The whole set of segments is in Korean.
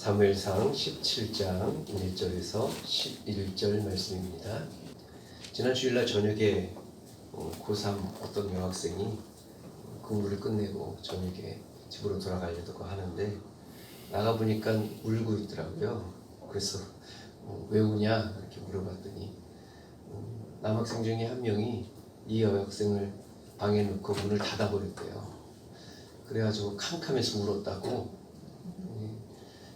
사무엘상 17장 1절에서 11절 말씀입니다. 지난 주일날 저녁에 고3 어떤 여학생이 공부를 끝내고 저녁에 집으로 돌아가려고 하는데 나가보니까 울고 있더라고요. 그래서 왜 우냐 이렇게 물어봤더니 남학생 중에 한 명이 이 여학생을 방에 넣고 문을 닫아버렸대요. 그래가지고 캄캄해서 울었다고.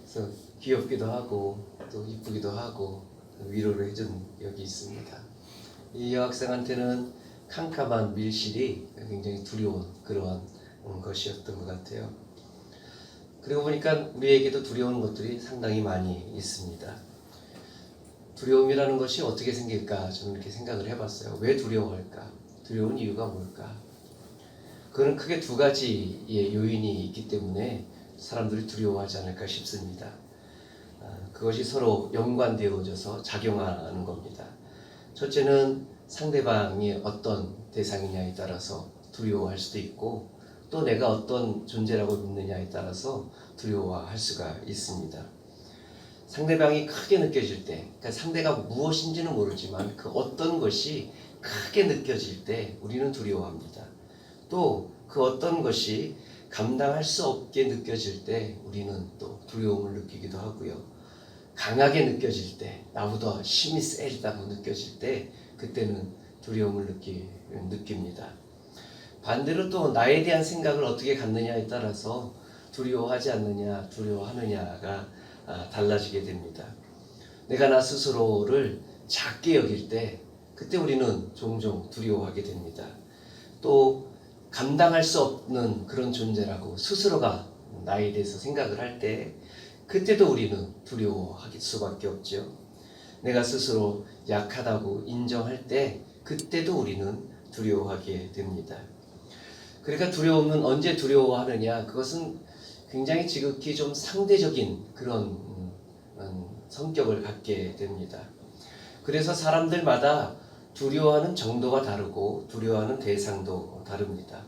그래서 귀엽기도 하고 또 이쁘기도 하고 위로를 해준 여기 있습니다. 이 여학생한테는 캄캄한 밀실이 굉장히 두려운 그러한 것이었던 것 같아요. 그리고 보니까 우리에게도 두려운 것들이 상당히 많이 있습니다. 두려움이라는 것이 어떻게 생길까 저는 이렇게 생각을 해봤어요. 왜 두려워할까? 두려운 이유가 뭘까? 그거는 크게 두 가지의 요인이 있기 때문에 사람들이 두려워하지 않을까 싶습니다. 그것이 서로 연관되어져서 작용하는 겁니다. 첫째는 상대방이 어떤 대상이냐에 따라서 두려워할 수도 있고 또 내가 어떤 존재라고 믿느냐에 따라서 두려워할 수가 있습니다. 상대방이 크게 느껴질 때, 그러니까 상대가 무엇인지는 모르지만 그 어떤 것이 크게 느껴질 때 우리는 두려워합니다. 또 그 어떤 것이 감당할 수 없게 느껴질 때 우리는 또 두려움을 느끼기도 하고요. 강하게 느껴질 때, 나보다 힘이 세다고 느껴질 때 그때는 두려움을 느낍니다. 반대로 또 나에 대한 생각을 어떻게 갖느냐에 따라서 두려워하지 않느냐, 두려워하느냐가 달라지게 됩니다. 내가 나 스스로를 작게 여길 때 그때 우리는 종종 두려워하게 됩니다. 또 감당할 수 없는 그런 존재라고 스스로가 나에 대해서 생각을 할 때 그때도 우리는 두려워할 수밖에 없죠. 내가 스스로 약하다고 인정할 때 그때도 우리는 두려워하게 됩니다. 그러니까 두려움은 언제 두려워하느냐, 그것은 굉장히 지극히 좀 상대적인 그런 성격을 갖게 됩니다. 그래서 사람들마다 두려워하는 정도가 다르고 두려워하는 대상도 다릅니다.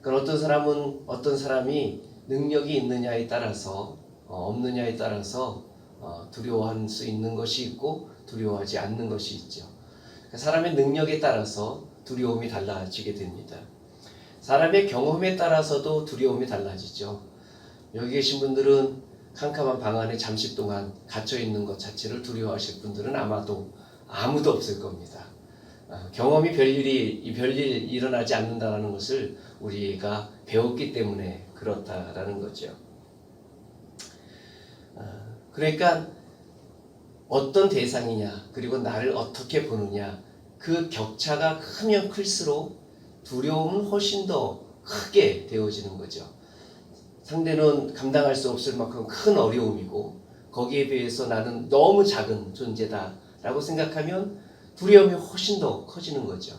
그러니까 어떤 사람이 능력이 있느냐에 따라서 없느냐에 따라서 두려워할 수 있는 것이 있고 두려워하지 않는 것이 있죠. 그러니까 사람의 능력에 따라서 두려움이 달라지게 됩니다. 사람의 경험에 따라서도 두려움이 달라지죠. 여기 계신 분들은 캄캄한 방 안에 잠시 동안 갇혀 있는 것 자체를 두려워하실 분들은 아마도 아무도 없을 겁니다. 경험이 별일 일어나지 않는다는 것을 우리가 배웠기 때문에 그렇다라는 거죠. 그러니까 어떤 대상이냐, 그리고 나를 어떻게 보느냐, 그 격차가 크면 클수록 두려움은 훨씬 더 크게 되어지는 거죠. 상대는 감당할 수 없을 만큼 큰 어려움이고 거기에 비해서 나는 너무 작은 존재다라고 생각하면 두려움이 훨씬 더 커지는 거죠.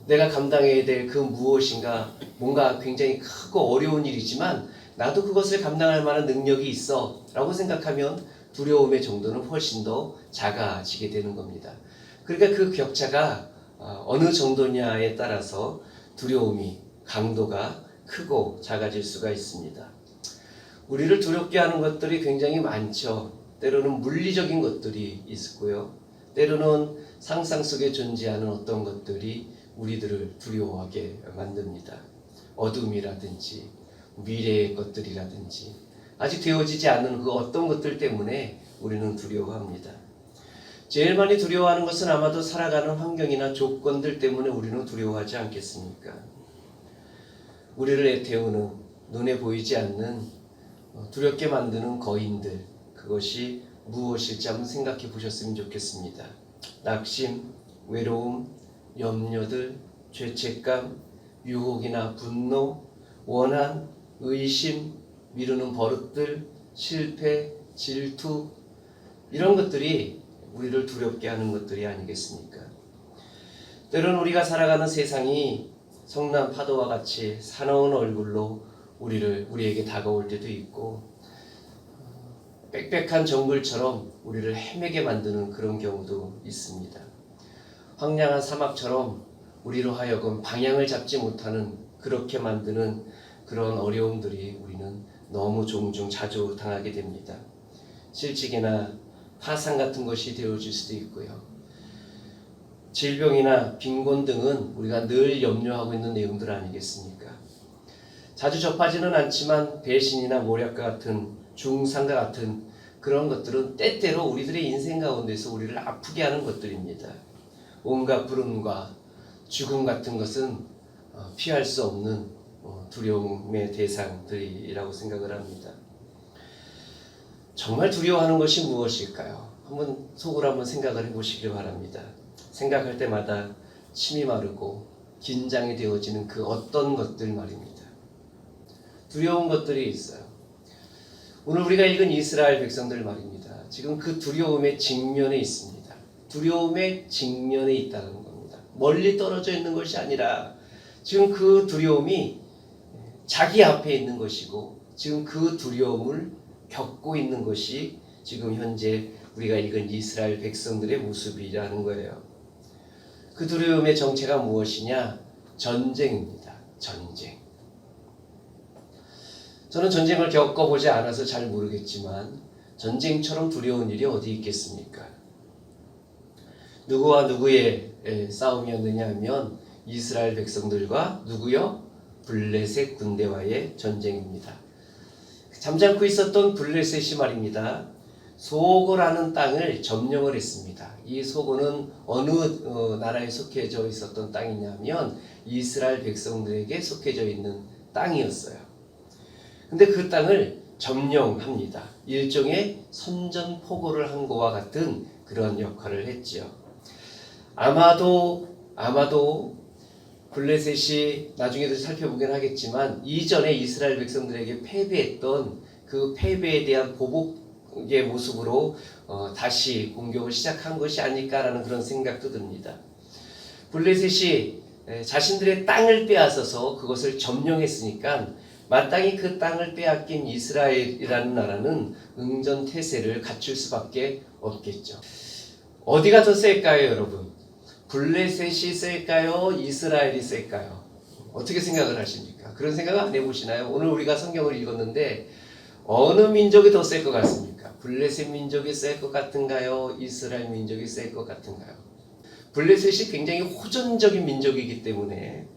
내가 감당해야 될 그 무엇인가 뭔가 굉장히 크고 어려운 일이지만 나도 그것을 감당할 만한 능력이 있어 라고 생각하면 두려움의 정도는 훨씬 더 작아지게 되는 겁니다. 그러니까 그 격차가 어느 정도냐에 따라서 두려움이 강도가 크고 작아질 수가 있습니다. 우리를 두렵게 하는 것들이 굉장히 많죠. 때로는 물리적인 것들이 있고요. 때로는 상상 속에 존재하는 어떤 것들이 우리들을 두려워하게 만듭니다. 어둠이라든지 미래의 것들이라든지 아직 되어지지 않은 그 어떤 것들 때문에 우리는 두려워합니다. 제일 많이 두려워하는 것은 아마도 살아가는 환경이나 조건들 때문에 우리는 두려워하지 않겠습니까? 우리를 애태우는 눈에 보이지 않는 두렵게 만드는 거인들, 그것이 무엇일지 한번 생각해 보셨으면 좋겠습니다. 낙심, 외로움, 염려들, 죄책감, 유혹이나 분노, 원한, 의심, 미루는 버릇들, 실패, 질투, 이런 것들이 우리를 두렵게 하는 것들이 아니겠습니까? 때로는 우리가 살아가는 세상이 성난 파도와 같이 사나운 얼굴로 우리에게 다가올 때도 있고 빽빽한 정글처럼 우리를 헤매게 만드는 그런 경우도 있습니다. 황량한 사막처럼 우리로 하여금 방향을 잡지 못하는 그렇게 만드는 그런 어려움들이 우리는 너무 종종 자주 당하게 됩니다. 실직이나 파산 같은 것이 되어질 수도 있고요. 질병이나 빈곤 등은 우리가 늘 염려하고 있는 내용들 아니겠습니까? 자주 접하지는 않지만 배신이나 모략과 같은 중상과 같은 그런 것들은 때때로 우리들의 인생 가운데서 우리를 아프게 하는 것들입니다. 온갖 불운과 죽음 같은 것은 피할 수 없는 두려움의 대상들이라고 생각을 합니다. 정말 두려워하는 것이 무엇일까요? 속으로 한번 생각을 해보시길 바랍니다. 생각할 때마다 침이 마르고 긴장이 되어지는 그 어떤 것들 말입니다. 두려운 것들이 있어요. 오늘 우리가 읽은 이스라엘 백성들 말입니다. 지금 그 두려움의 직면에 있습니다. 두려움의 직면에 있다는 겁니다. 멀리 떨어져 있는 것이 아니라 지금 그 두려움이 자기 앞에 있는 것이고 지금 그 두려움을 겪고 있는 것이 지금 현재 우리가 읽은 이스라엘 백성들의 모습이라는 거예요. 그 두려움의 정체가 무엇이냐? 전쟁입니다. 전쟁. 저는 전쟁을 겪어보지 않아서 잘 모르겠지만 전쟁처럼 두려운 일이 어디 있겠습니까? 누구와 누구의 싸움이었느냐 하면 이스라엘 백성들과 누구요? 블레셋 군대와의 전쟁입니다. 잠자코 있었던 블레셋이 말입니다. 소고라는 땅을 점령을 했습니다. 이 소고는 어느 나라에 속해져 있었던 땅이냐면 이스라엘 백성들에게 속해져 있는 땅이었어요. 근데 그 땅을 점령합니다. 일종의 선전포고를 한 것과 같은 그런 역할을 했지요. 아마도 블레셋이 나중에도 살펴보긴 하겠지만 이전에 이스라엘 백성들에게 패배했던 그 패배에 대한 보복의 모습으로 다시 공격을 시작한 것이 아닐까라는 그런 생각도 듭니다. 블레셋이 자신들의 땅을 빼앗아서 그것을 점령했으니까 마땅히 그 땅을 빼앗긴 이스라엘이라는 나라는 응전태세를 갖출 수밖에 없겠죠. 어디가 더 셀까요, 여러분? 블레셋이 셀까요? 이스라엘이 셀까요? 어떻게 생각을 하십니까? 그런 생각 안 해보시나요? 오늘 우리가 성경을 읽었는데 어느 민족이 더 셀 것 같습니까? 블레셋 민족이 셀 것 같은가요? 이스라엘 민족이 셀 것 같은가요? 블레셋이 굉장히 호전적인 민족이기 때문에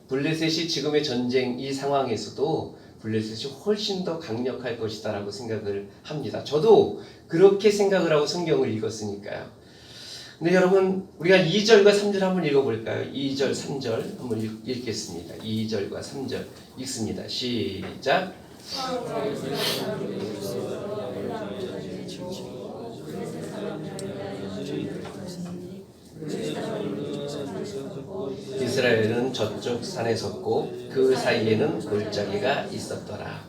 블레셋이 지금의 전쟁 이 상황에서도 블레셋이 훨씬 더 강력할 것이다 라고 생각을 합니다. 저도 그렇게 생각을 하고 성경을 읽었으니까요. 근데 여러분 우리가 2절과 3절 한번 읽어볼까요? 2절 3절 한번 읽겠습니다. 2절과 3절 읽습니다. 시작. 이스라엘은 저쪽 산에 섰고 그 사이에는 골짜기가 있었더라.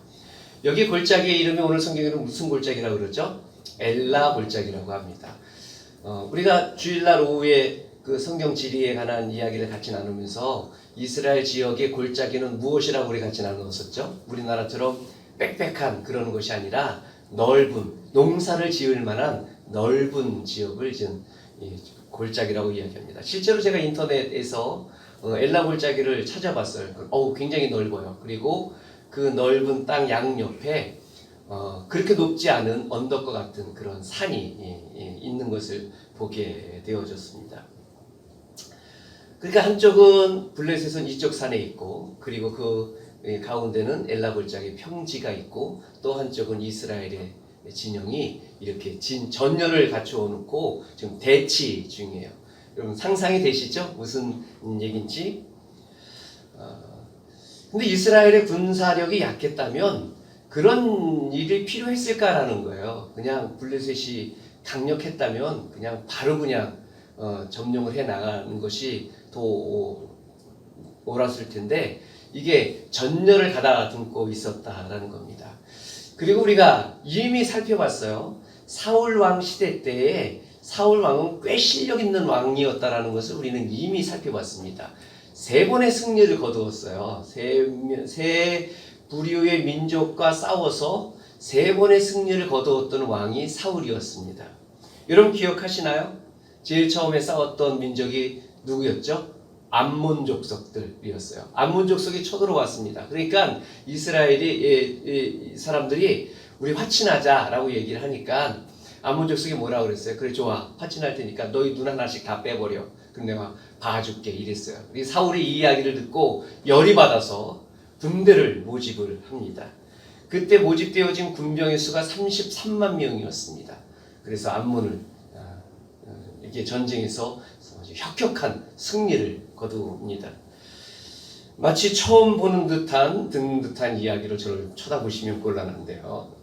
여기 골짜기의 이름이 오늘 성경에는 무슨 골짜기라고 그러죠? 엘라 골짜기라고 합니다. 우리가 주일날 오후에 그 성경 지리에 관한 이야기를 같이 나누면서 이스라엘 지역의 골짜기는 무엇이라고 우리 같이 나누었었죠? 우리나라처럼 빽빽한 그런 것이 아니라 넓은 농사를 지을 만한 넓은 지역을 지은 골짜기라고 이야기합니다. 실제로 제가 인터넷에서 엘라 골짜기를 찾아봤어요. 굉장히 넓어요. 그리고 그 넓은 땅 양옆에 그렇게 높지 않은 언덕과 같은 그런 산이 있는 것을 보게 되어졌습니다. 그러니까 한쪽은 블레셋은 이쪽 산에 있고 그리고 그 가운데는 엘라 골짜기 평지가 있고 또 한쪽은 이스라엘의 진영이 이렇게 전열을 갖추어 놓고 지금 대치 중이에요. 여러분 상상이 되시죠? 무슨 얘기인지? 근데 이스라엘의 군사력이 약했다면 그런 일이 필요했을까라는 거예요. 그냥 블레셋이 강력했다면 그냥 바로 점령을 해 나가는 것이 더 옳았을 텐데 이게 전열을 가다듬고 있었다라는 겁니다. 그리고 우리가 이미 살펴봤어요. 사울 왕 시대 때에 사울 왕은 꽤 실력 있는 왕이었다라는 것을 우리는 이미 살펴봤습니다. 3번의 승리를 거두었어요. 세 부류의 민족과 싸워서 3번의 승리를 거두었던 왕이 사울이었습니다. 여러분 기억하시나요? 제일 처음에 싸웠던 민족이 누구였죠? 암몬 족속들이었어요. 암몬 족속이 쳐들어왔습니다. 그러니까 이스라엘이 사람들이 우리 화친하자라고 얘기를 하니까 암몬 족속이 뭐라고 그랬어요? 그래 좋아, 화친할 테니까 너희 눈 하나씩 다 빼버려. 그럼 내가 봐줄게 이랬어요. 사울이 이 이야기를 듣고 열이 받아서 군대를 모집을 합니다. 그때 모집되어진 군병의 수가 33만 명이었습니다. 그래서 암몬을 이렇게 전쟁에서 아주 혁혁한 승리를 거둡니다. 마치 처음 보는 듯한 이야기로 저를 쳐다보시면 곤란한데요.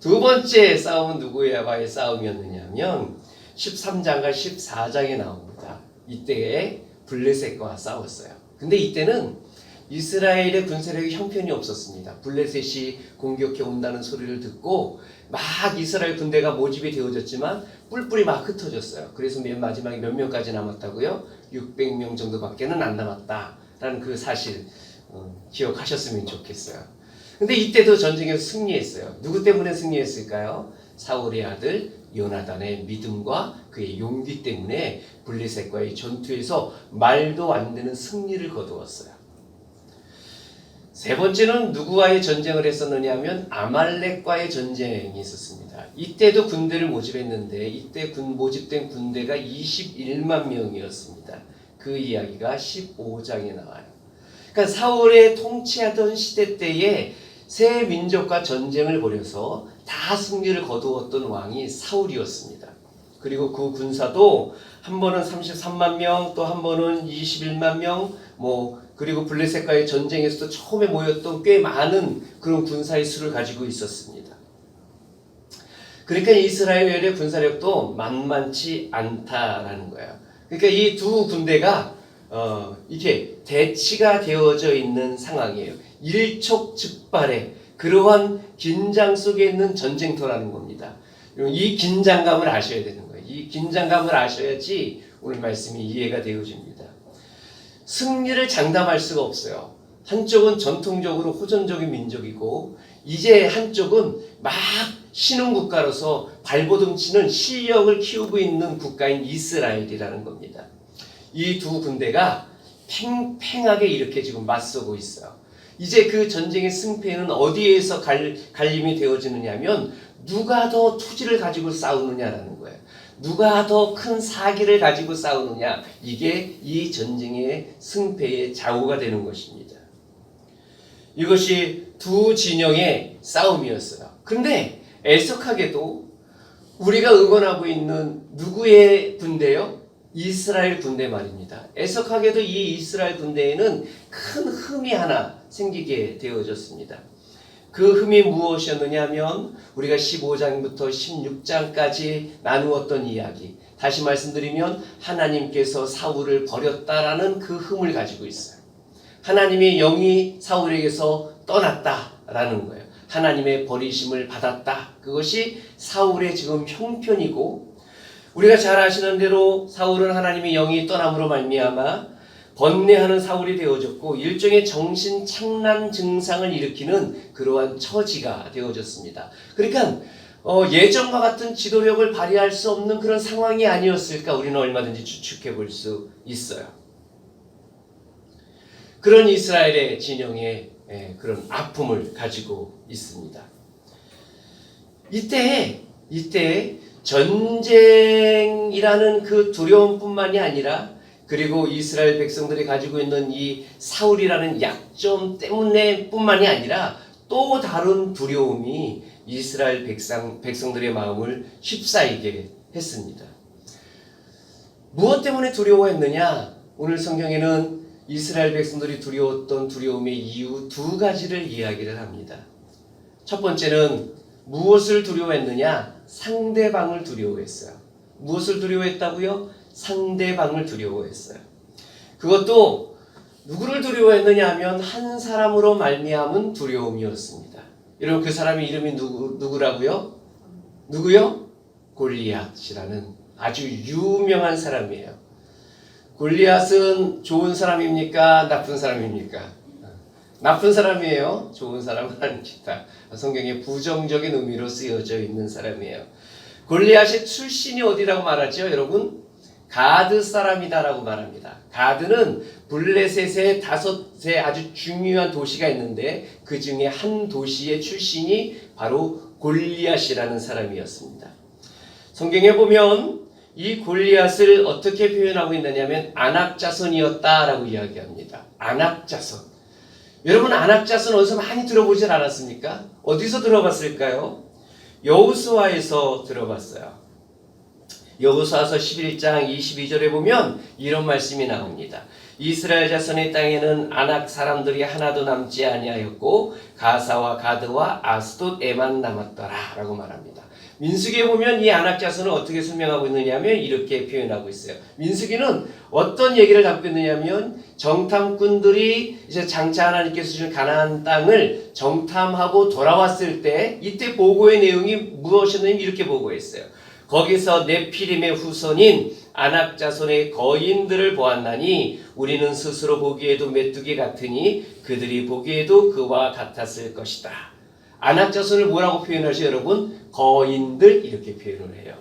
두 번째 싸움은 누구와의 싸움이었느냐면 13장과 14장에 나옵니다. 이때에 블레셋과 싸웠어요. 근데 이때는 이스라엘의 군사력이 형편이 없었습니다. 블레셋이 공격해 온다는 소리를 듣고 막 이스라엘 군대가 모집이 되어졌지만 뿔뿔이 막 흩어졌어요. 그래서 맨 마지막에 몇 명까지 남았다고요? 600명 정도밖에는 안 남았다라는 그 사실 기억하셨으면 좋겠어요. 근데 이때도 전쟁에서 승리했어요. 누구 때문에 승리했을까요? 사울의 아들 요나단의 믿음과 그의 용기 때문에 블레셋과의 전투에서 말도 안 되는 승리를 거두었어요. 세 번째는 누구와의 전쟁을 했었느냐 하면 아말렉과의 전쟁이 있었습니다. 이때도 군대를 모집했는데 이때 모집된 군대가 21만 명이었습니다. 그 이야기가 15장에 나와요. 그러니까 사울의 통치하던 시대 때에 새 민족과 전쟁을 벌여서 다 승리를 거두었던 왕이 사울이었습니다. 그리고 그 군사도 한 번은 33만 명, 또 한 번은 21만 명, 그리고 블레셋과의 전쟁에서도 처음에 모였던 꽤 많은 그런 군사의 수를 가지고 있었습니다. 그러니까 이스라엘의 군사력도 만만치 않다라는 거예요. 그러니까 이 두 군대가 이렇게 대치가 되어져 있는 상황이에요. 일촉즉발의 그러한 긴장 속에 있는 전쟁터라는 겁니다. 이 긴장감을 아셔야 되는 거예요. 이 긴장감을 아셔야지 오늘 말씀이 이해가 되어집니다. 승리를 장담할 수가 없어요. 한쪽은 전통적으로 호전적인 민족이고 이제 한쪽은 막 신흥 국가로서 발버둥치는 실력을 키우고 있는 국가인 이스라엘이라는 겁니다. 이 두 군대가 팽팽하게 이렇게 지금 맞서고 있어요. 이제 그 전쟁의 승패는 어디에서 갈림이 되어지느냐 하면 누가 더 투지를 가지고 싸우느냐라는 거예요. 누가 더 큰 사기를 가지고 싸우느냐, 이게 이 전쟁의 승패의 좌우가 되는 것입니다. 이것이 두 진영의 싸움이었어요. 그런데 애석하게도 우리가 응원하고 있는 누구의 군대요? 이스라엘 군대 말입니다. 애석하게도 이 이스라엘 군대에는 큰 흠이 하나 생기게 되어졌습니다. 그 흠이 무엇이었느냐 하면 우리가 15장부터 16장까지 나누었던 이야기, 다시 말씀드리면 하나님께서 사울을 버렸다라는 그 흠을 가지고 있어요. 하나님의 영이 사울에게서 떠났다라는 거예요. 하나님의 버리심을 받았다. 그것이 사울의 지금 형편이고, 우리가 잘 아시는 대로 사울은 하나님의 영이 떠남으로 말미암아 번뇌하는 사울이 되어졌고 일종의 정신착란 증상을 일으키는 그러한 처지가 되어졌습니다. 그러니까 예전과 같은 지도력을 발휘할 수 없는 그런 상황이 아니었을까 우리는 얼마든지 추측해 볼 수 있어요. 그런 이스라엘의 진영의 그런 아픔을 가지고 있습니다. 이때 전쟁이라는 그 두려움뿐만이 아니라 그리고 이스라엘 백성들이 가지고 있는 이 사울이라는 약점 때문에 뿐만이 아니라 또 다른 두려움이 이스라엘 백성들의 마음을 휩싸이게 했습니다. 무엇 때문에 두려워했느냐? 오늘 성경에는 이스라엘 백성들이 두려웠던 두려움의 이유 두 가지를 이야기를 합니다. 첫 번째는 무엇을 두려워했느냐? 상대방을 두려워했어요. 무엇을 두려워했다고요? 상대방을 두려워했어요. 그것도 누구를 두려워했느냐 하면 한 사람으로 말미암은 두려움이었습니다. 여러분 그 사람의 이름이 누구라고요? 누구요? 골리앗이라는 아주 유명한 사람이에요. 골리앗은 좋은 사람입니까? 나쁜 사람입니까? 나쁜 사람이에요. 좋은 사람은 아닙니다. 성경에 부정적인 의미로 쓰여져 있는 사람이에요. 골리앗의 출신이 어디라고 말하죠, 여러분? 가드 사람이다라고 말합니다. 가드는 블레셋의 5의 아주 중요한 도시가 있는데 그 중에 한 도시의 출신이 바로 골리앗이라는 사람이었습니다. 성경에 보면 이 골리앗을 어떻게 표현하고 있느냐면 안악자손이었다라고 이야기합니다. 안악자손. 여러분 안악자손 어디서 많이 들어보질 않았습니까? 어디서 들어봤을까요? 여호수아에서 들어봤어요. 여호수아서 11장 22절에 보면 이런 말씀이 나옵니다. 이스라엘 자손의 땅에는 아낙 사람들이 하나도 남지 아니하였고 가사와 가드와 아스돗에만 남았더라 라고 말합니다. 민수기에 보면 이 아낙 자손을 어떻게 설명하고 있느냐면 이렇게 표현하고 있어요. 민수기는 어떤 얘기를 담고 있느냐면 정탐꾼들이 이제 장차 하나님께서 주신 가나안 땅을 정탐하고 돌아왔을 때 이때 보고의 내용이 무엇이었느냐면 이렇게 보고했어요. 거기서 네피림의 후손인 아낙 자손의 거인들을 보았나니 우리는 스스로 보기에도 메뚜기 같으니 그들이 보기에도 그와 같았을 것이다. 아낙 자손을 뭐라고 표현하죠, 여러분? 거인들 이렇게 표현을 해요.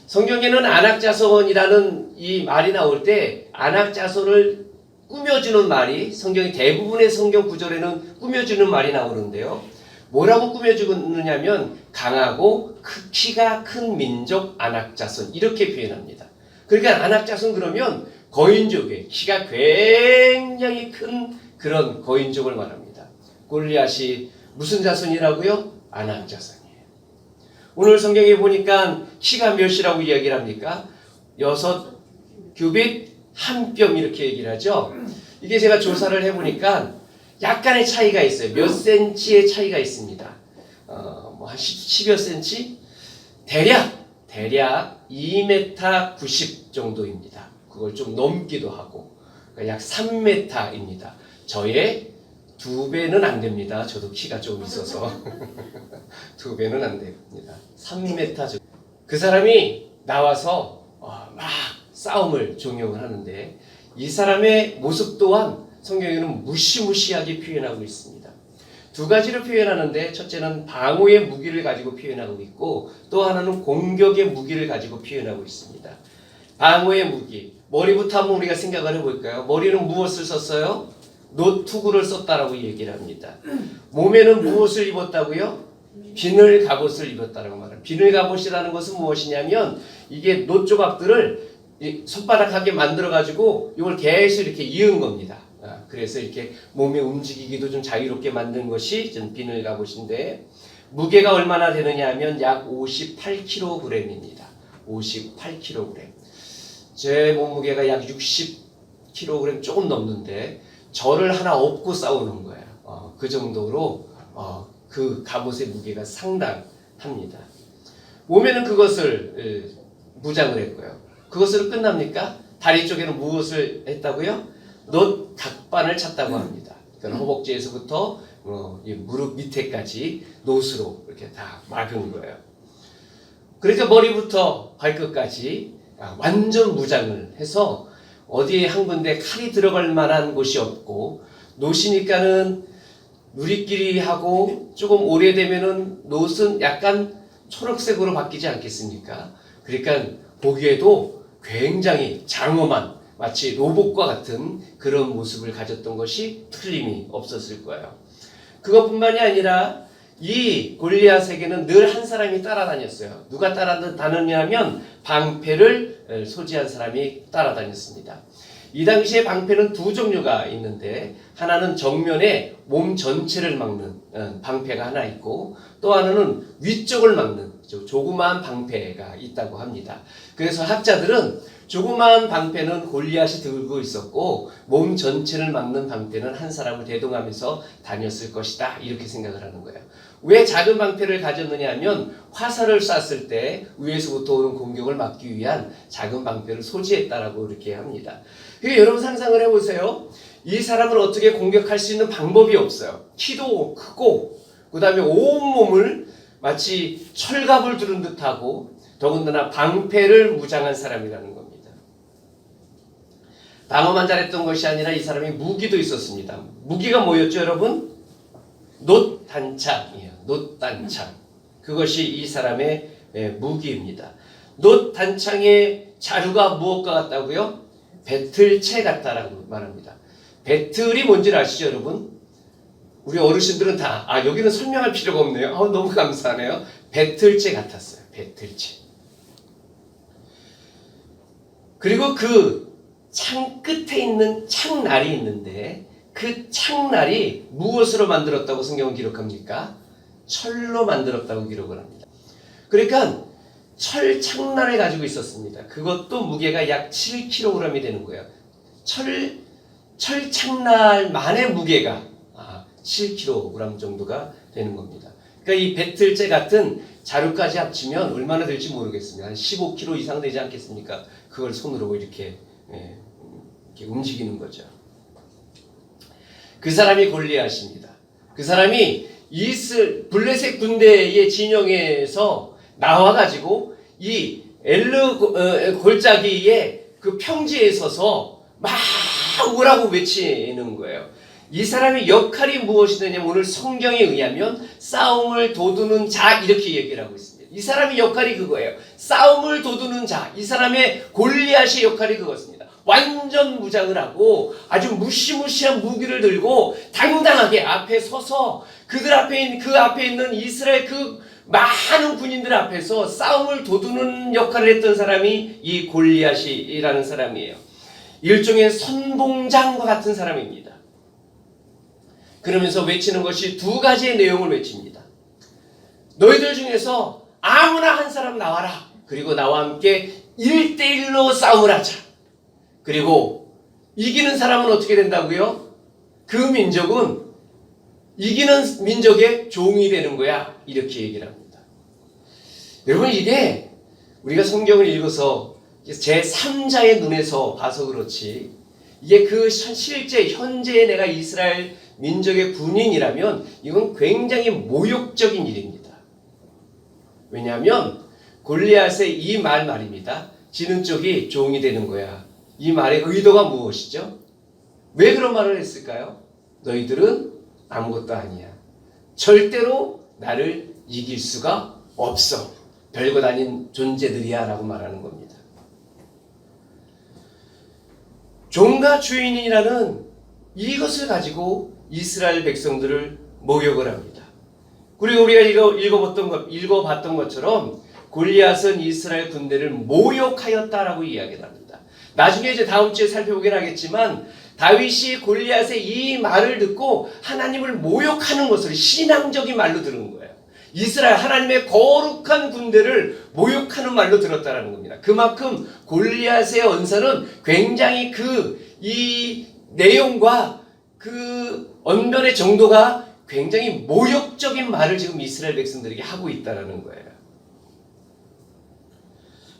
성경에는 아낙 자손이라는 이 말이 나올 때 아낙 자손을 꾸며주는 말이 성경의 대부분의 성경 구절에는 꾸며주는 말이 나오는데요. 뭐라고 꾸며주느냐면 강하고 키가 큰 민족 아낙 자손 이렇게 표현합니다. 그러니까 아낙 자손 그러면 거인족의 키가 굉장히 큰 그런 거인족을 말합니다. 골리앗이 무슨 자손이라고요? 아낙 자손이에요. 오늘 성경에 보니까 키가 몇이라고 이야기를 합니까? 6규빗 1뼘 이렇게 얘기를 하죠. 이게 제가 조사를 해보니까 약간의 차이가 있어요. 몇 센치의 차이가 있습니다. 한 10여 센치? 대략 2m 90 정도입니다. 그걸 좀 넘기도 하고 그러니까 약 3m입니다. 저의 2배는 안 됩니다. 저도 키가 좀 있어서 2배는 안 됩니다. 3m 정도. 그 사람이 나와서 막 싸움을 종용을 하는데 이 사람의 모습 또한 성경에는 무시무시하게 표현하고 있습니다. 두 가지로 표현하는데 첫째는 방어의 무기를 가지고 표현하고 있고 또 하나는 공격의 무기를 가지고 표현하고 있습니다. 방어의 무기. 머리부터 한번 우리가 생각을 해볼까요? 머리는 무엇을 썼어요? 노투구를 썼다라고 얘기를 합니다. 몸에는 무엇을 입었다고요? 비늘 갑옷을 입었다라고 말합니다. 비늘 갑옷이라는 것은 무엇이냐면 이게 노 조각들을 손바닥하게 만들어 가지고 이걸 계속 이렇게 이은 겁니다. 그래서 이렇게 몸이 움직이기도 좀 자유롭게 만든 것이 좀 비늘 갑옷인데 무게가 얼마나 되느냐 하면 약 58kg입니다. 58kg. 제 몸무게가 약 60kg 조금 넘는데 저를 하나 업고 싸우는 거예요. 그 정도로 그 갑옷의 무게가 상당합니다. 몸에는 그것을 무장을 했고요. 그것으로 끝납니까? 다리 쪽에는 무엇을 했다고요? 놋 각반을 찼다고 합니다. 그러니까 허벅지에서부터 무릎 밑에까지 놋으로 이렇게 다 막은 거예요. 그러니까 머리부터 발끝까지 완전 무장을 해서 어디에 한 군데 칼이 들어갈 만한 곳이 없고 놋이니까는 누리끼리 하고 조금 오래되면은 놋은 약간 초록색으로 바뀌지 않겠습니까? 그러니까 보기에도 굉장히 장엄한 마치 로봇과 같은 그런 모습을 가졌던 것이 틀림이 없었을 거예요. 그것뿐만이 아니라 이 골리앗에게는 늘 한 사람이 따라다녔어요. 누가 따라다녔냐면 방패를 소지한 사람이 따라다녔습니다. 이 당시에 방패는 두 종류가 있는데 하나는 정면에 몸 전체를 막는 방패가 하나 있고 또 하나는 위쪽을 막는 조그마한 방패가 있다고 합니다. 그래서 학자들은 조그마한 방패는 골리앗이 들고 있었고 몸 전체를 막는 방패는 한 사람을 대동하면서 다녔을 것이다 이렇게 생각을 하는 거예요. 왜 작은 방패를 가졌느냐 하면 화살을 쐈을 때 위에서부터 오는 공격을 막기 위한 작은 방패를 소지했다라고 이렇게 합니다. 그러니까 여러분 상상을 해보세요. 이 사람을 어떻게 공격할 수 있는 방법이 없어요. 키도 크고 그 다음에 온몸을 마치 철갑을 두른 듯하고 더군다나 방패를 무장한 사람이라는 겁니다. 방어만 잘했던 것이 아니라 이 사람이 무기도 있었습니다. 무기가 뭐였죠, 여러분? 놋단창이에요. 놋단창. 그것이 이 사람의 무기입니다. 놋 단창의 자루가 무엇과 같다고요? 배틀채 같다라고 말합니다. 배틀이 뭔지 아시죠, 여러분? 우리 어르신들은 다 여기는 설명할 필요가 없네요. 너무 감사하네요. 배틀채 같았어요. 배틀채. 그리고 그 창 끝에 있는 창날이 있는데 그 창날이 무엇으로 만들었다고 성경은 기록합니까? 철로 만들었다고 기록을 합니다. 그러니까 철 창날을 가지고 있었습니다. 그것도 무게가 약 7kg이 되는 거예요. 철 창날만의 무게가 7kg 정도가 되는 겁니다. 그러니까 이 배틀째 같은 자루까지 합치면 얼마나 될지 모르겠습니다. 한 15kg 이상 되지 않겠습니까? 그걸 손으로 이렇게 움직이는 거죠. 그 사람이 골리앗입니다. 그 사람이 블레셋 군대의 진영에서 나와가지고 이 골짜기의 그 평지에 서서 막 오라고 외치는 거예요. 이 사람의 역할이 무엇이냐면 오늘 성경에 의하면 싸움을 도두는 자 이렇게 얘기를 하고 있습니다. 이 사람의 역할이 그거예요. 싸움을 도두는 자. 이 사람의 골리앗의 역할이 그것입니다. 완전 무장을 하고 아주 무시무시한 무기를 들고 당당하게 앞에 서서 그 앞에 있는 이스라엘 그 많은 군인들 앞에서 싸움을 도두는 역할을 했던 사람이 이 골리앗이라는 사람이에요. 일종의 선봉장과 같은 사람입니다. 그러면서 외치는 것이 두 가지의 내용을 외칩니다. 너희들 중에서 아무나 한 사람 나와라. 그리고 나와 함께 1대1로 싸움을 하자. 그리고 이기는 사람은 어떻게 된다고요? 그 민족은 이기는 민족의 종이 되는 거야. 이렇게 얘기를 합니다. 여러분 이게 우리가 성경을 읽어서 제3자의 눈에서 봐서 그렇지 이게 그 실제 현재의 내가 이스라엘 민족의 군인이라면 이건 굉장히 모욕적인 일입니다. 왜냐하면 골리앗의 이 말입니다. 지는 쪽이 종이 되는 거야. 이 말의 의도가 무엇이죠? 왜 그런 말을 했을까요? 너희들은 아무것도 아니야. 절대로 나를 이길 수가 없어. 별것 아닌 존재들이야 라고 말하는 겁니다. 종과 주인이라는 이것을 가지고 이스라엘 백성들을 모욕을 합니다. 그리고 우리가 읽어봤던 것처럼 골리앗은 이스라엘 군대를 모욕하였다라고 이야기를 합니다. 나중에 이제 다음 주에 살펴보긴 하겠지만 다윗이 골리앗의 이 말을 듣고 하나님을 모욕하는 것을 신앙적인 말로 들은 거예요. 이스라엘 하나님의 거룩한 군대를 모욕하는 말로 들었다라는 겁니다. 그만큼 골리앗의 언사는 굉장히 이 내용과 그 언변의 정도가 굉장히 모욕적인 말을 지금 이스라엘 백성들에게 하고 있다라는 거예요.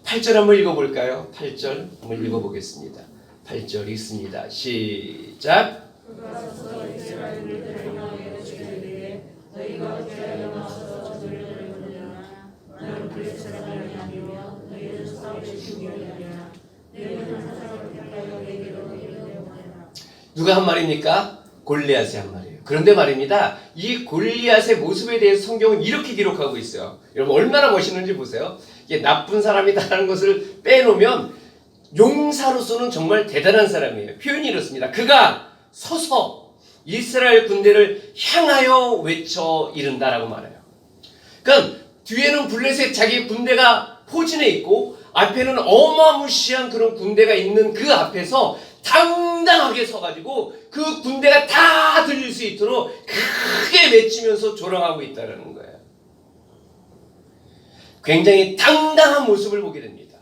8절 한번 읽어볼까요? 8절 한번 읽어보겠습니다. 8절 읽습니다. 시작. 누가 한 말입니까? 골리앗이 한 말이에요. 그런데 말입니다. 이 골리앗의 모습에 대해서 성경은 이렇게 기록하고 있어요. 여러분 얼마나 멋있는지 보세요. 이게 나쁜 사람이다라는 것을 빼놓으면 용사로서는 정말 대단한 사람이에요. 표현이 이렇습니다. 그가 서서 이스라엘 군대를 향하여 외쳐 이른다라고 말해요. 그러니까 뒤에는 블레셋 자기 군대가 포진해 있고 앞에는 어마무시한 그런 군대가 있는 그 앞에서 당당하게 서가지고 그 군대가 다 들릴 수 있도록 크게 외치면서 조롱하고 있다는 거예요. 굉장히 당당한 모습을 보게 됩니다.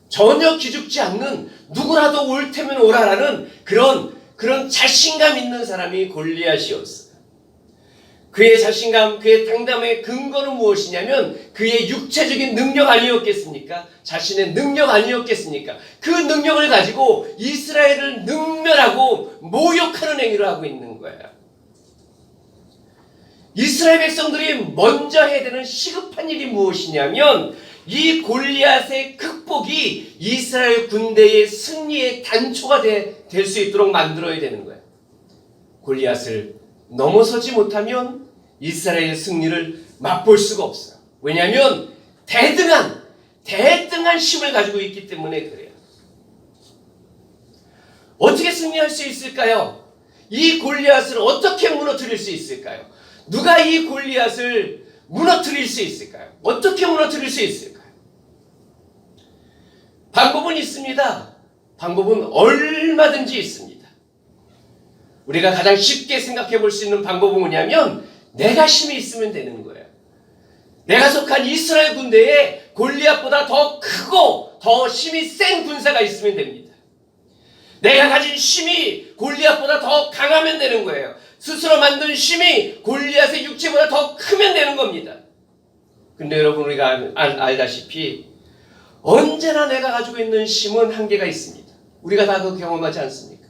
전혀 기죽지 않는 누구라도 올 테면 오라라는 그런 자신감 있는 사람이 골리앗이었어요. 그의 자신감, 그의 당담의 근거는 무엇이냐면 그의 육체적인 능력 아니었겠습니까? 자신의 능력 아니었겠습니까? 그 능력을 가지고 이스라엘을 능멸하고 모욕하는 행위를 하고 있는 거예요. 이스라엘 백성들이 먼저 해야 되는 시급한 일이 무엇이냐면 이 골리앗의 극복이 이스라엘 군대의 승리의 단초가 될 수 있도록 만들어야 되는 거예요. 골리앗을 넘어서지 못하면 이스라엘의 승리를 맛볼 수가 없어요. 왜냐하면 대등한 대등한 힘을 가지고 있기 때문에 그래요. 어떻게 승리할 수 있을까요? 이 골리앗을 어떻게 무너뜨릴 수 있을까요? 누가 이 골리앗을 무너뜨릴 수 있을까요? 어떻게 무너뜨릴 수 있을까요? 방법은 있습니다. 방법은 얼마든지 있습니다. 우리가 가장 쉽게 생각해 볼 수 있는 방법은 뭐냐면 내가 힘이 있으면 되는 거예요. 내가 속한 이스라엘 군대에 골리앗보다 더 크고 더 힘이 센 군사가 있으면 됩니다. 내가 가진 힘이 골리앗보다 더 강하면 되는 거예요. 스스로 만든 힘이 골리앗의 육체보다 더 크면 되는 겁니다. 근데 여러분 우리가 알다시피 언제나 내가 가지고 있는 힘은 한계가 있습니다. 우리가 다 그 경험하지 않습니까?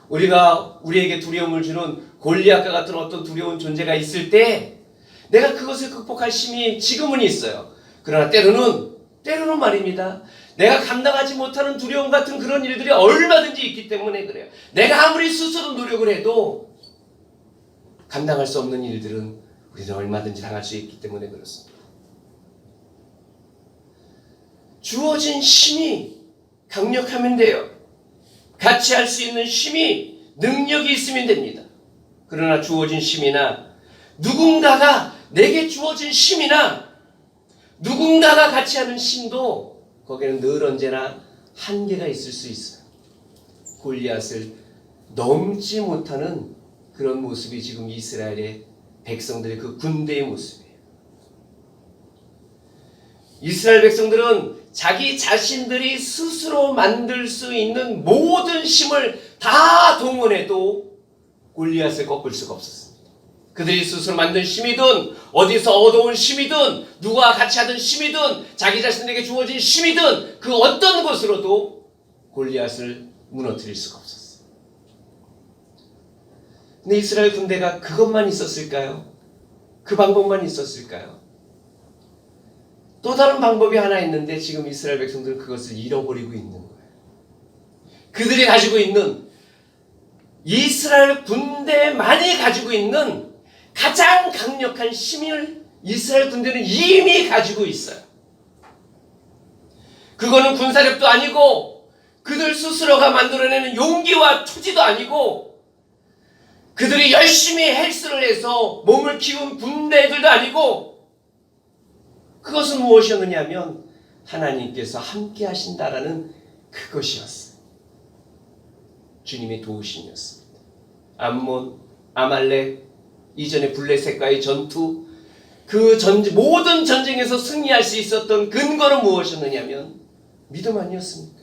우리에게 두려움을 주는 골리앗과 같은 어떤 두려운 존재가 있을 때 내가 그것을 극복할 힘이 지금은 있어요. 그러나 때로는 말입니다. 내가 감당하지 못하는 두려움 같은 그런 일들이 얼마든지 있기 때문에 그래요. 내가 아무리 스스로 노력을 해도 감당할 수 없는 일들은 우리는 얼마든지 당할 수 있기 때문에 그렇습니다. 주어진 힘이 강력하면 돼요. 같이 할 수 있는 힘이 능력이 있으면 됩니다. 그러나 주어진 힘이나 누군가가 내게 주어진 힘이나 누군가가 같이 하는 힘도 거기에는 늘 언제나 한계가 있을 수 있어요. 골리앗을 넘지 못하는 그런 모습이 지금 이스라엘의 백성들의 그 군대의 모습이에요. 이스라엘 백성들은 자기 자신들이 스스로 만들 수 있는 모든 힘을 다 동원해도 골리앗을 꺾을 수가 없었습니다. 그들이 스스로 만든 힘이든 어디서 얻어온 힘이든 누구와 같이 하던 힘이든 자기 자신에게 주어진 힘이든 그 어떤 것으로도 골리앗을 무너뜨릴 수가 없었어요. 근데 이스라엘 군대가 그것만 있었을까요? 그 방법만 있었을까요? 또 다른 방법이 하나 있는데 지금 이스라엘 백성들은 그것을 잃어버리고 있는 거예요. 그들이 가지고 있는 이스라엘 군대만이 가지고 있는 가장 강력한 힘을 이스라엘 군대는 이미 가지고 있어요. 그거는 군사력도 아니고 그들 스스로가 만들어내는 용기와 투지도 아니고 그들이 열심히 헬스를 해서 몸을 키운 군대들도 아니고 그것은 무엇이었느냐 하면 하나님께서 함께 하신다라는 그것이었어요. 주님의 도우심이었습니다. 암몬, 아말렉, 이전에 블레셋과의 전투, 모든 전쟁에서 승리할 수 있었던 근거는 무엇이었느냐 하면 믿음 아니었습니까?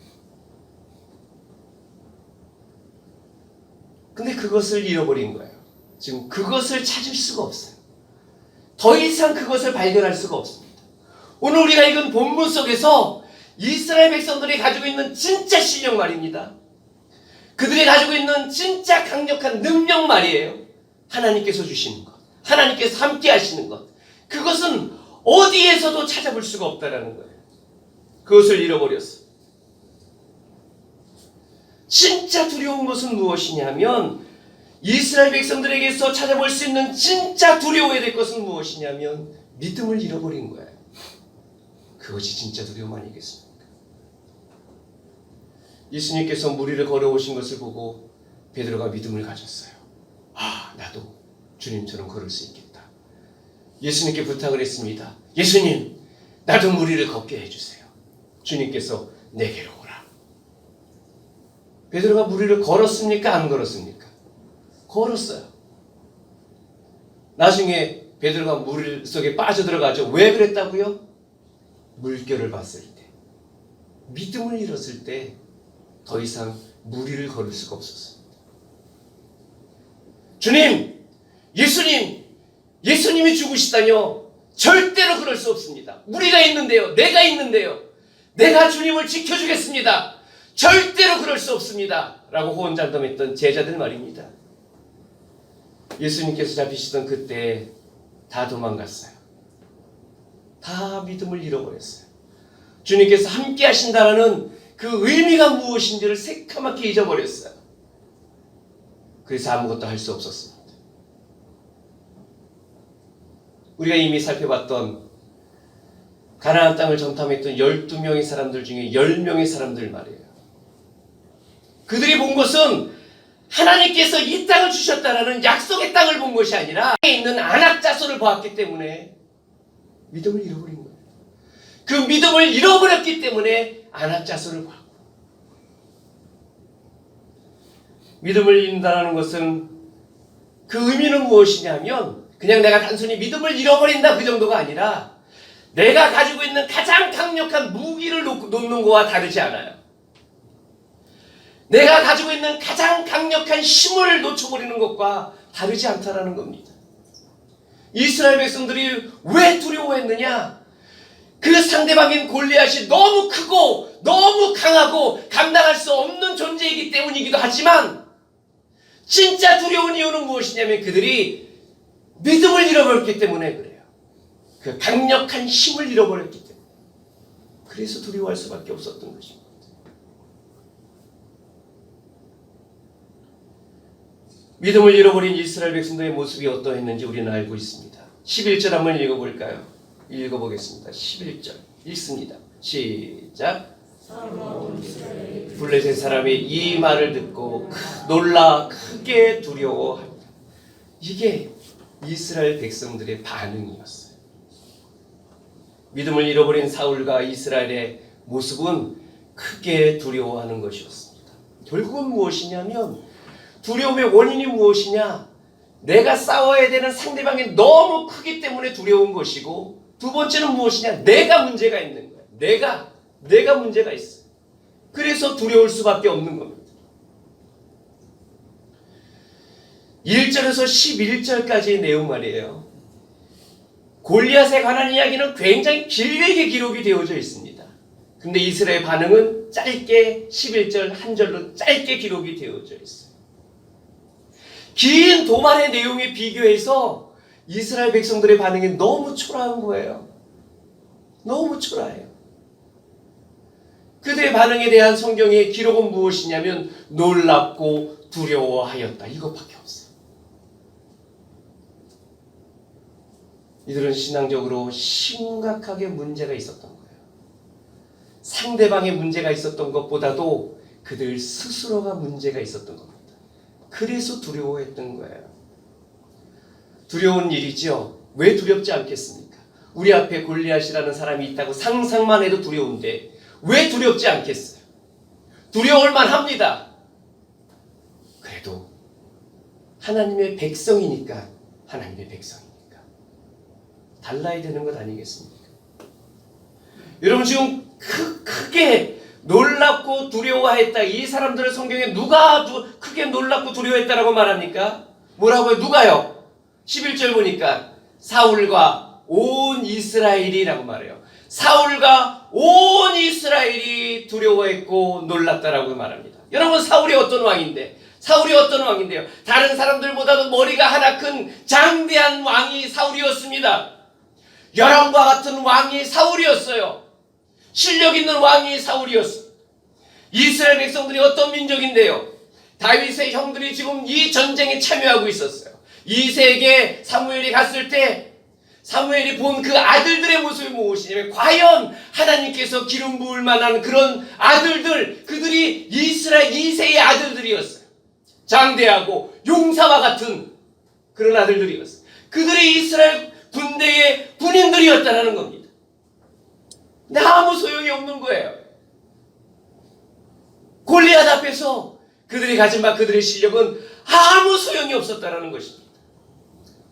근데 그것을 잃어버린 거예요. 지금 그것을 찾을 수가 없어요. 더 이상 그것을 발견할 수가 없습니다. 오늘 우리가 읽은 본문 속에서 이스라엘 백성들이 가지고 있는 진짜 실력 말입니다. 그들이 가지고 있는 진짜 강력한 능력 말이에요. 하나님께서 주시는 것, 하나님께서 함께 하시는 것, 그것은 어디에서도 찾아볼 수가 없다라는 거예요. 그것을 잃어버렸어요. 진짜 두려운 것은 무엇이냐면 이스라엘 백성들에게서 찾아볼 수 있는 진짜 두려워야 될 것은 무엇이냐면 믿음을 잃어버린 거예요. 그것이 진짜 두려움 아니겠습니까? 예수님께서 무리를 걸어오신 것을 보고 베드로가 믿음을 가졌어요. 나도 주님처럼 걸을 수 있겠다. 예수님께 부탁을 했습니다. 예수님, 나도 무리를 걷게 해주세요. 주님께서 내게로 오라. 베드로가 무리를 걸었습니까? 안 걸었습니까? 걸었어요. 나중에 베드로가 물 속에 빠져들어가죠. 왜 그랬다고요? 물결을 봤을 때, 믿음을 잃었을 때 더 이상 무리를 걸을 수가 없었습니다. 주님, 예수님이 죽으시다뇨? 절대로 그럴 수 없습니다. 우리가 있는데요, 내가 있는데요, 내가 주님을 지켜주겠습니다. 절대로 그럴 수 없습니다. 라고 호언장담했던 제자들 말입니다. 예수님께서 잡히시던 그때 다 도망갔어요. 다 믿음을 잃어버렸어요. 주님께서 함께 하신다는 그 의미가 무엇인지를 새까맣게 잊어버렸어요. 그래서 아무것도 할 수 없었습니다. 우리가 이미 살펴봤던 가나안 땅을 정탐했던 12명의 사람들 중에 10명의 사람들 말이에요. 그들이 본 것은 하나님께서 이 땅을 주셨다라는 약속의 땅을 본 것이 아니라 땅에 있는 안악자손을 보았기 때문에 믿음을 잃어버린 거예요. 그 믿음을 잃어버렸기 때문에 안악자손을 보았고, 믿음을 잃는다는 것은 그 의미는 무엇이냐면 그냥 내가 단순히 믿음을 잃어버린다 그 정도가 아니라 내가 가지고 있는 가장 강력한 무기를 놓는 것과 다르지 않아요. 내가 가지고 있는 가장 강력한 힘을 놓쳐버리는 것과 다르지 않다라는 겁니다. 이스라엘 백성들이 왜 두려워했느냐? 그 상대방인 골리앗이 너무 크고 너무 강하고 감당할 수 없는 존재이기 때문이기도 하지만, 진짜 두려운 이유는 무엇이냐면 그들이 믿음을 잃어버렸기 때문에 그래요. 그 강력한 힘을 잃어버렸기 때문에. 그래서 두려워할 수밖에 없었던 것입니다. 믿음을 잃어버린 이스라엘 백성들의 모습이 어떠했는지 우리는 알고 있습니다. 11절 한번 읽어볼까요? 읽어보겠습니다. 11절 읽습니다. 시작. 블레셋 사람이 이 말을 듣고 놀라 크게 두려워합니다. 이게 이스라엘 백성들의 반응이었어요. 믿음을 잃어버린 사울과 이스라엘의 모습은 크게 두려워하는 것이었습니다. 결국은 무엇이냐면, 두려움의 원인이 무엇이냐? 내가 싸워야 되는 상대방이 너무 크기 때문에 두려운 것이고, 두 번째는 무엇이냐? 내가 문제가 있는 거야. 내가 문제가 있어. 그래서 두려울 수밖에 없는 겁니다. 1절에서 11절까지의 내용 말이에요. 골리앗에 관한 이야기는 굉장히 길게 기록이 되어져 있습니다. 근데 이스라엘 반응은 짧게 11절 한 절로 짧게 기록이 되어져 있어요. 긴 도발의 내용에 비교해서 이스라엘 백성들의 반응이 너무 초라한 거예요. 너무 초라해요. 그들의 반응에 대한 성경의 기록은 무엇이냐면 놀랍고 두려워하였다. 이것밖에 없어요. 이들은 신앙적으로 심각하게 문제가 있었던 거예요. 상대방의 문제가 있었던 것보다도 그들 스스로가 문제가 있었던 겁니다. 그래서 두려워했던 거예요. 두려운 일이죠. 왜 두렵지 않겠습니까? 우리 앞에 골리앗이라는 사람이 있다고 상상만 해도 두려운데 왜 두렵지 않겠어요? 두려울 만합니다. 그래도 하나님의 백성이니까, 하나님의 백성이니까 달라야 되는 것 아니겠습니까? 여러분, 지금 크게 놀랍고 두려워했다. 이 사람들을 성경에 누가 크게 놀랍고 두려워했다라고 말합니까? 뭐라고요? 누가요? 11절 보니까 사울과 온 이스라엘이라고 말해요. 사울과 온 이스라엘이 두려워했고 놀랐다라고 말합니다. 여러분, 사울이 어떤 왕인데? 사울이 어떤 왕인데요? 다른 사람들보다도 머리가 하나 큰 장대한 왕이 사울이었습니다. 여람과 같은 왕이 사울이었어요. 실력 있는 왕이 사울이었어요. 이스라엘 백성들이 어떤 민족인데요? 다윗의 형들이 지금 이 전쟁에 참여하고 있었어요. 이세에게 사무엘이 갔을 때 사무엘이 본 그 아들들의 모습이 무엇이냐면, 과연 하나님께서 기름 부을 만한 그런 아들들, 그들이 이스라엘 2세의 아들들이었어요. 장대하고 용사와 같은 그런 아들들이었어요. 그들이 이스라엘 군대의 군인들이었다는 겁니다. 근데 아무 소용이 없는 거예요. 골리앗 앞에서 그들이 가진 바, 그들의 실력은 아무 소용이 없었다는 것입니다.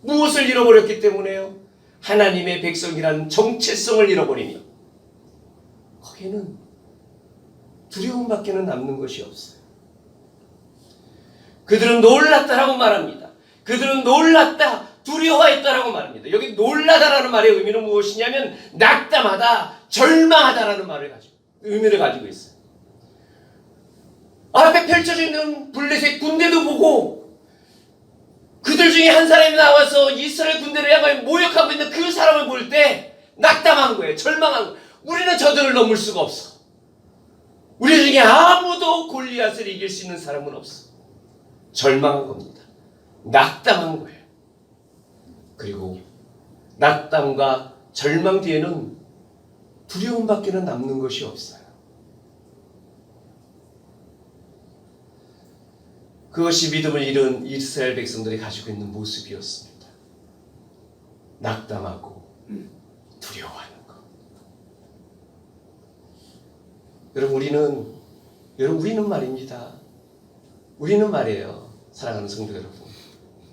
무엇을 잃어버렸기 때문에요? 하나님의 백성이라는 정체성을 잃어버리며 거기에는 두려움밖에는 남는 것이 없어요. 그들은 놀랐다라고 말합니다. 그들은 놀랐다, 두려워했다라고 말합니다. 여기 놀라다라는 말의 의미는 무엇이냐면 낙담하다, 절망하다라는 의미를 가지고 있어요. 앞에 펼쳐져 있는 블레셋 군대도 보고, 그들 중에 한 사람이 나와서 이스라엘 군대를 향하여 모욕하고 있는 그 사람을 볼 때 낙담한 거예요. 절망한 거예요. 우리는 저들을 넘을 수가 없어. 우리 중에 아무도 골리앗을 이길 수 있는 사람은 없어. 절망한 겁니다. 낙담한 거예요. 그리고 낙담과 절망 뒤에는 두려움밖에는 남는 것이 없어요. 그것이 믿음을 잃은 이스라엘 백성들이 가지고 있는 모습이었습니다. 낙담하고 두려워하는 것. 여러분 우리는 말입니다. 우리는 말이에요. 사랑하는 성도 여러분,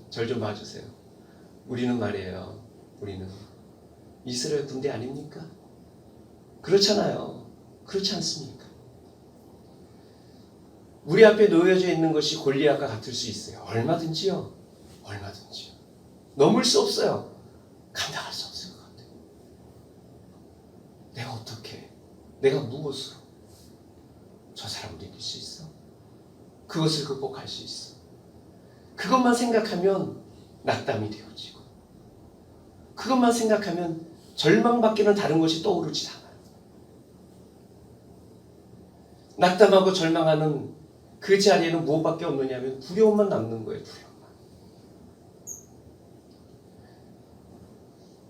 절 좀 봐주세요. 우리는 말이에요. 우리는 이스라엘 군대 아닙니까? 그렇잖아요. 그렇지 않습니까? 우리 앞에 놓여져 있는 것이 골리앗과 같을 수 있어요. 얼마든지요. 얼마든지요. 넘을 수 없어요. 감당할 수 없을 것 같아요. 내가 어떻게, 내가 무엇으로 저 사람을 이길 수 있어? 그것을 극복할 수 있어. 그것만 생각하면 낙담이 되어지고, 그것만 생각하면 절망밖에는 다른 것이 떠오르지 않아요. 낙담하고 절망하는 그 자리에는 무엇밖에 없느냐면 두려움만 남는 거예요. 두려움만.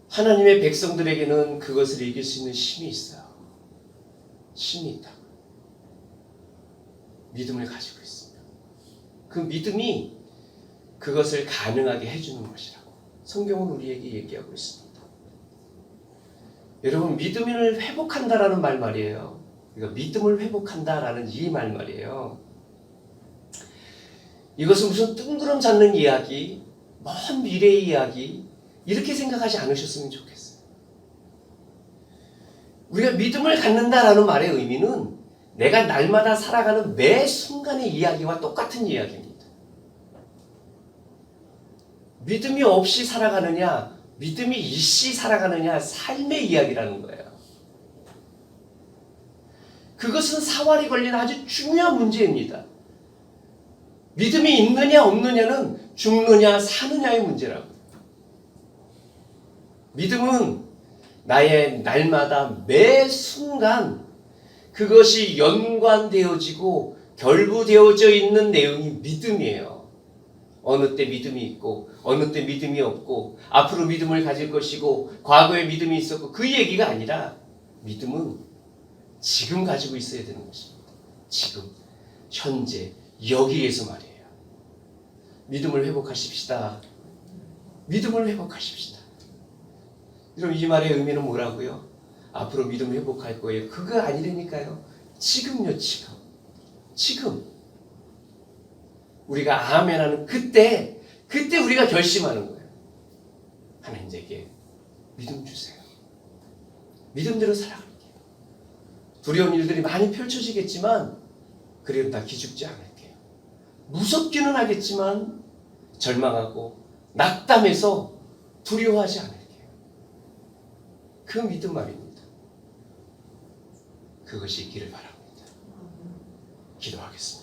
하나님의 백성들에게는 그것을 이길 수 있는 힘이 있어요. 힘이 있다. 믿음을 가지고 있습니다. 그 믿음이 그것을 가능하게 해주는 것이라고 성경은 우리에게 얘기하고 있습니다. 여러분, 믿음을 회복한다라는 말 말이에요. 그러니까 믿음을 회복한다라는 이 말 말이에요. 이것은 무슨 뜬구름 잡는 이야기, 먼 미래의 이야기, 이렇게 생각하지 않으셨으면 좋겠어요. 우리가 믿음을 갖는다라는 말의 의미는 내가 날마다 살아가는 매 순간의 이야기와 똑같은 이야기입니다. 믿음이 없이 살아가느냐, 믿음이 있이 살아가느냐, 삶의 이야기라는 거예요. 그것은 사활이 걸린 아주 중요한 문제입니다. 믿음이 있느냐 없느냐는 죽느냐 사느냐의 문제라고. 믿음은 나의 날마다 매 순간 그것이 연관되어지고 결부되어져 있는 내용이 믿음이에요. 어느 때 믿음이 있고 어느 때 믿음이 없고 앞으로 믿음을 가질 것이고 과거에 믿음이 있었고 그 얘기가 아니라 믿음은 지금 가지고 있어야 되는 것입니다. 지금, 현재, 여기에서 말이에요. 믿음을 회복하십시다. 믿음을 회복하십시다. 여러분, 이 말의 의미는 뭐라고요? 앞으로 믿음 회복할 거예요. 그거 아니라니까요. 지금요, 지금. 지금. 우리가 아멘하는 그때 우리가 결심하는 거예요. 하나님 내게 믿음 주세요. 믿음대로 살아갈게요. 두려운 일들이 많이 펼쳐지겠지만 그래도 나 기죽지 않을게요. 무섭기는 하겠지만 절망하고 낙담해서 두려워하지 않을게요. 그 믿음 말입니다. 그것이 있기를 바랍니다. 기도하겠습니다.